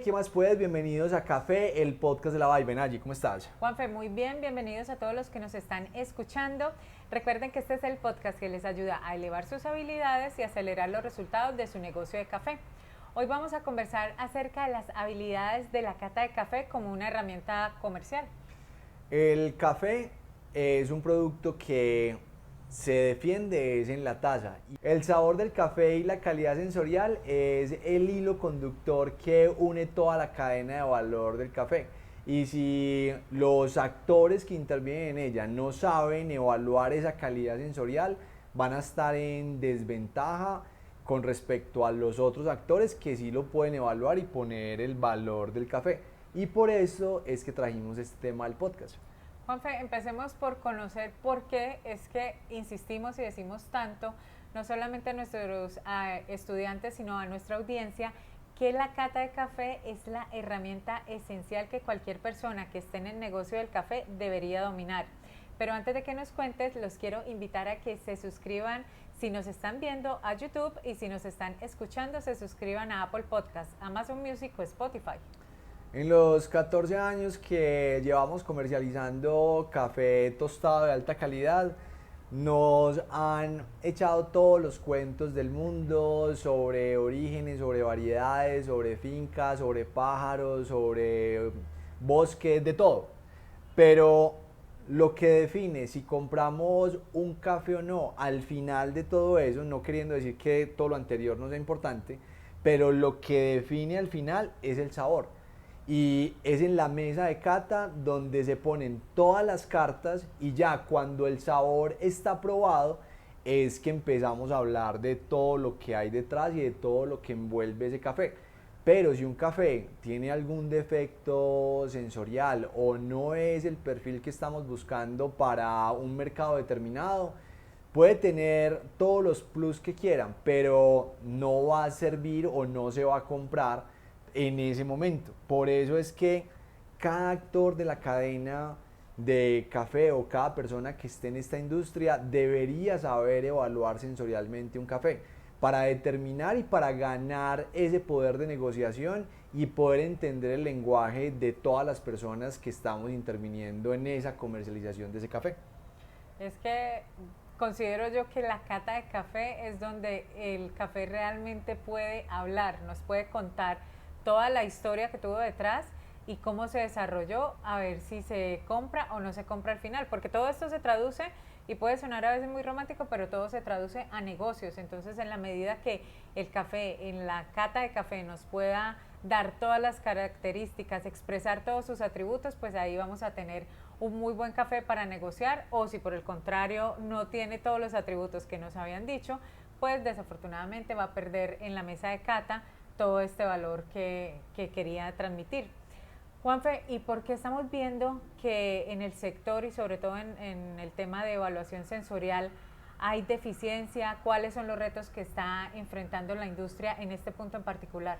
¿qué más puedes? Bienvenidos a Café, el podcast de la Vibe. Nayi, ¿cómo estás? Juanfe, muy bien, bienvenidos a todos los que nos están escuchando. Recuerden que este es el podcast que les ayuda a elevar sus habilidades y acelerar los resultados de su negocio de café. Hoy vamos a conversar acerca de las habilidades de la cata de café como una herramienta comercial. El café es un producto que se defiende es en la taza. El sabor del café y la calidad sensorial es el hilo conductor que une toda la cadena de valor del café. Y si los actores que intervienen en ella no saben evaluar esa calidad sensorial, van a estar en desventaja con respecto a los otros actores que sí lo pueden evaluar y poner el valor del café. Y por eso es que trajimos este tema al podcast. Juanfe, empecemos por conocer por qué es que insistimos y decimos tanto, no solamente a nuestros estudiantes, sino a nuestra audiencia, que la cata de café es la herramienta esencial que cualquier persona que esté en el negocio del café debería dominar. Pero antes de que nos cuentes, los quiero invitar a que se suscriban si nos están viendo a YouTube y si nos están escuchando, se suscriban a Apple Podcasts, Amazon Music o Spotify. En los 14 años que llevamos comercializando café tostado de alta calidad, nos han echado todos los cuentos del mundo sobre orígenes, sobre variedades, sobre fincas, sobre pájaros, sobre bosques, de todo. Pero lo que define si compramos un café o no, al final de todo eso, no queriendo decir que todo lo anterior no sea importante, pero lo que define al final es el sabor. Y es en la mesa de cata donde se ponen todas las cartas y ya cuando el sabor está probado es que empezamos a hablar de todo lo que hay detrás y de todo lo que envuelve ese café. Pero si un café tiene algún defecto sensorial o no es el perfil que estamos buscando para un mercado determinado, puede tener todos los plus que quieran, pero no va a servir o no se va a comprar en ese momento. Por eso es que cada actor de la cadena de café o cada persona que esté en esta industria debería saber evaluar sensorialmente un café para determinar y para ganar ese poder de negociación y poder entender el lenguaje de todas las personas que estamos interviniendo en esa comercialización de ese café. Es que considero yo que la cata de café es donde el café realmente puede hablar, nos puede contar toda la historia que tuvo detrás y cómo se desarrolló, a ver si se compra o no se compra al final, porque todo esto se traduce, y puede sonar a veces muy romántico, pero todo se traduce a negocios. Entonces, en la medida que el café, en la cata de café, nos pueda dar todas las características, expresar todos sus atributos, pues ahí vamos a tener un muy buen café para negociar, o si por el contrario no tiene todos los atributos que nos habían dicho, pues desafortunadamente va a perder en la mesa de cata todo este valor que quería transmitir. Juanfe, ¿y por qué estamos viendo que en el sector y sobre todo en el tema de evaluación sensorial hay deficiencia? ¿Cuáles son los retos que está enfrentando la industria en este punto en particular?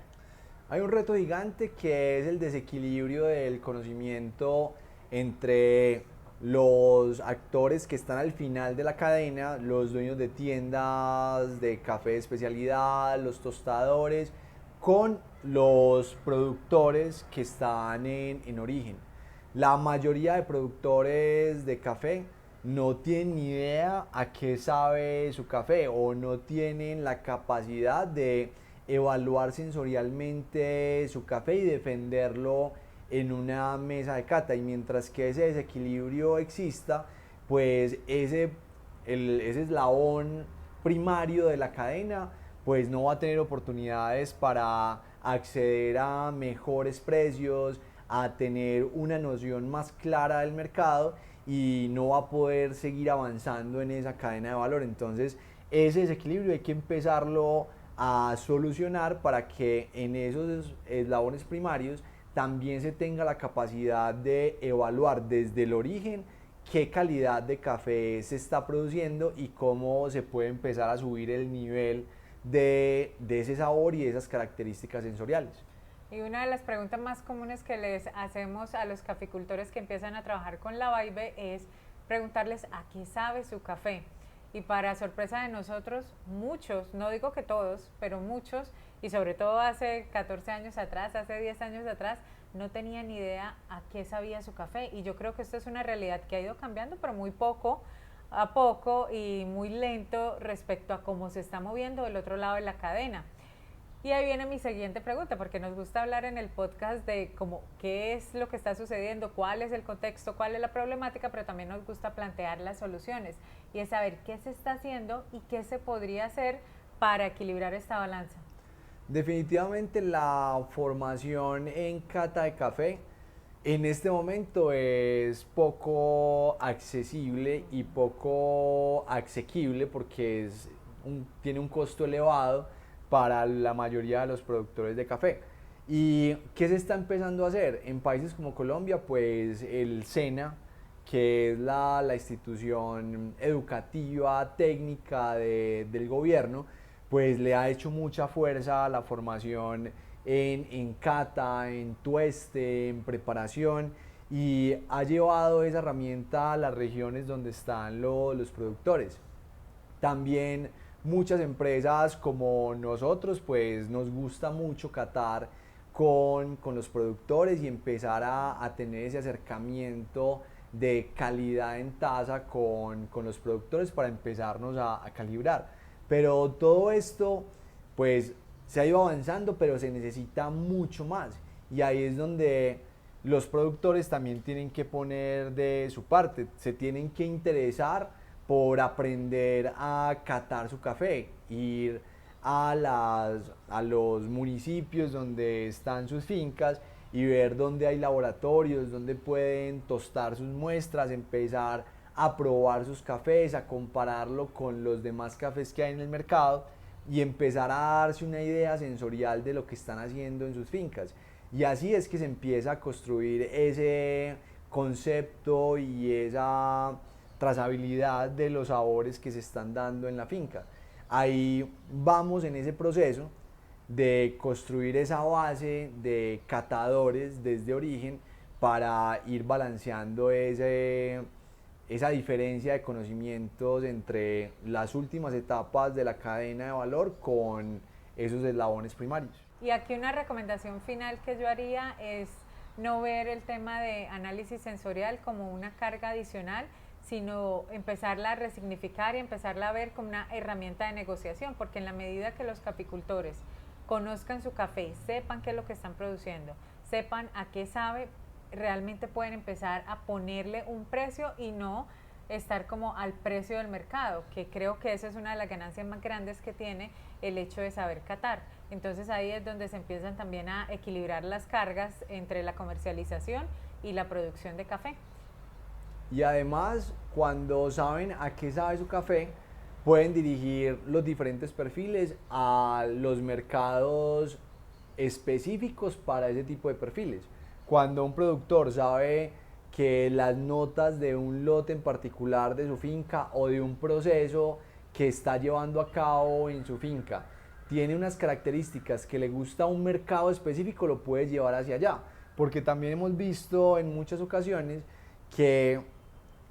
Hay un reto gigante que es el desequilibrio del conocimiento entre los actores que están al final de la cadena, los dueños de tiendas de café de especialidad, los tostadores, con los productores que están en origen. La mayoría de productores de café no tienen ni idea a qué sabe su café o no tienen la capacidad de evaluar sensorialmente su café y defenderlo en una mesa de cata. Y mientras que ese desequilibrio exista, pues ese eslabón primario de la cadena pues no va a tener oportunidades para acceder a mejores precios, a tener una noción más clara del mercado y no va a poder seguir avanzando en esa cadena de valor. Entonces, ese desequilibrio hay que empezarlo a solucionar para que en esos eslabones primarios también se tenga la capacidad de evaluar desde el origen qué calidad de café se está produciendo y cómo se puede empezar a subir el nivel de ese sabor y de esas características sensoriales. Y una de las preguntas más comunes que les hacemos a los caficultores que empiezan a trabajar con la Vibe es preguntarles a qué sabe su café. y para sorpresa de nosotros, muchos, no digo que todos, pero muchos, y sobre todo hace 14 años atrás, hace 10 años atrás, no tenían ni idea a qué sabía su café. Y yo creo que esto es una realidad que ha ido cambiando, pero muy poco a poco y muy lento respecto a cómo se está moviendo del otro lado de la cadena. Y ahí viene mi siguiente pregunta, porque nos gusta hablar en el podcast de cómo, qué es lo que está sucediendo, cuál es el contexto, cuál es la problemática, pero también nos gusta plantear las soluciones y es saber qué se está haciendo y qué se podría hacer para equilibrar esta balanza. Definitivamente la formación en cata de café en este momento es poco accesible y poco asequible porque tiene un costo elevado para la mayoría de los productores de café. ¿Y qué se está empezando a hacer? En países como Colombia, pues el SENA, que es la institución educativa técnica del gobierno, pues le ha hecho mucha fuerza a la formación en cata, en tueste, en preparación, y ha llevado esa herramienta a las regiones donde están los productores. También muchas empresas como nosotros, pues nos gusta mucho catar con los productores y empezar a tener ese acercamiento de calidad en taza con los productores para empezarnos a calibrar. Pero todo esto, pues se ha ido avanzando, pero se necesita mucho más. Y ahí es donde los productores también tienen que poner de su parte, se tienen que interesar por aprender a catar su café, ir a los municipios donde están sus fincas y ver dónde hay laboratorios, dónde pueden tostar sus muestras, empezar a probar sus cafés, a compararlo con los demás cafés que hay en el mercado y empezar a darse una idea sensorial de lo que están haciendo en sus fincas. Y así es que se empieza a construir ese concepto y esa trazabilidad de los sabores que se están dando en la finca. Ahí vamos en ese proceso de construir esa base de catadores desde origen para ir balanceando esa diferencia de conocimientos entre las últimas etapas de la cadena de valor con esos eslabones primarios. Y aquí una recomendación final que yo haría es no ver el tema de análisis sensorial como una carga adicional, sino empezarla a resignificar y empezarla a ver como una herramienta de negociación, porque en la medida que los caficultores conozcan su café, sepan qué es lo que están produciendo, sepan a qué sabe, realmente pueden empezar a ponerle un precio y no estar como al precio del mercado, que creo que esa es una de las ganancias más grandes que tiene el hecho de saber catar. Entonces ahí es donde se empiezan también a equilibrar las cargas entre la comercialización y la producción de café. Y además, cuando saben a qué sabe su café, pueden dirigir los diferentes perfiles a los mercados específicos para ese tipo de perfiles. Cuando un productor sabe que las notas de un lote en particular de su finca o de un proceso que está llevando a cabo en su finca tiene unas características que le gusta a un mercado específico, lo puede llevar hacia allá. Porque también hemos visto en muchas ocasiones que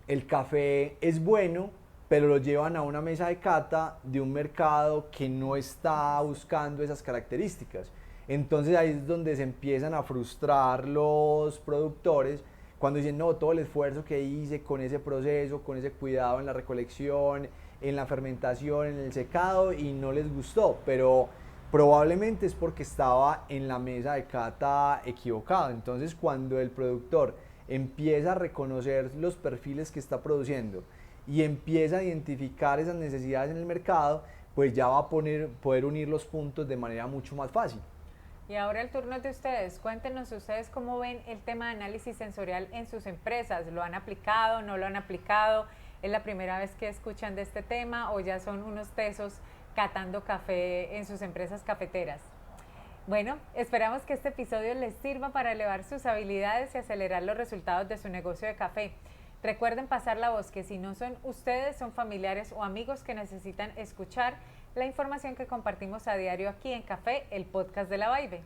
el café es bueno, pero lo llevan a una mesa de cata de un mercado que no está buscando esas características. Entonces ahí es donde se empiezan a frustrar los productores cuando dicen, no, todo el esfuerzo que hice con ese proceso, con ese cuidado en la recolección, en la fermentación, en el secado, y no les gustó, pero probablemente es porque estaba en la mesa de cata equivocado. Entonces cuando el productor empieza a reconocer los perfiles que está produciendo y empieza a identificar esas necesidades en el mercado, pues ya va a poder unir los puntos de manera mucho más fácil. Y ahora el turno es de ustedes. Cuéntenos ustedes cómo ven el tema de análisis sensorial en sus empresas. ¿Lo han aplicado? ¿No lo han aplicado? ¿Es la primera vez que escuchan de este tema o ya son unos tesos catando café en sus empresas cafeteras? Bueno, esperamos que este episodio les sirva para elevar sus habilidades y acelerar los resultados de su negocio de café. Recuerden pasar la voz, que si no son ustedes, son familiares o amigos que necesitan escuchar la información que compartimos a diario aquí en Café, el podcast de La Vibe.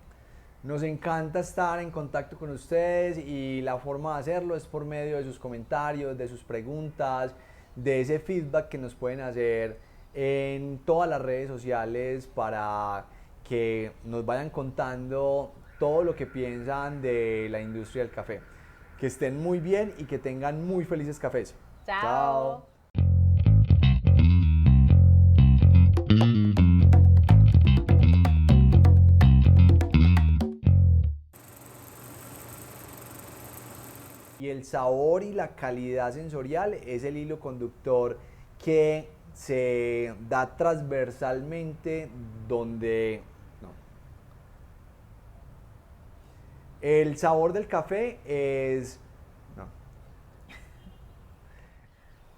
Nos encanta estar en contacto con ustedes y la forma de hacerlo es por medio de sus comentarios, de sus preguntas, de ese feedback que nos pueden hacer en todas las redes sociales para que nos vayan contando todo lo que piensan de la industria del café. Que estén muy bien y que tengan muy felices cafés. Chao. Chao. Y el sabor y la calidad sensorial es el hilo conductor que se da transversalmente donde... No. El sabor del café es... No.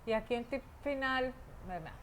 Y aquí un tip final, ¿verdad?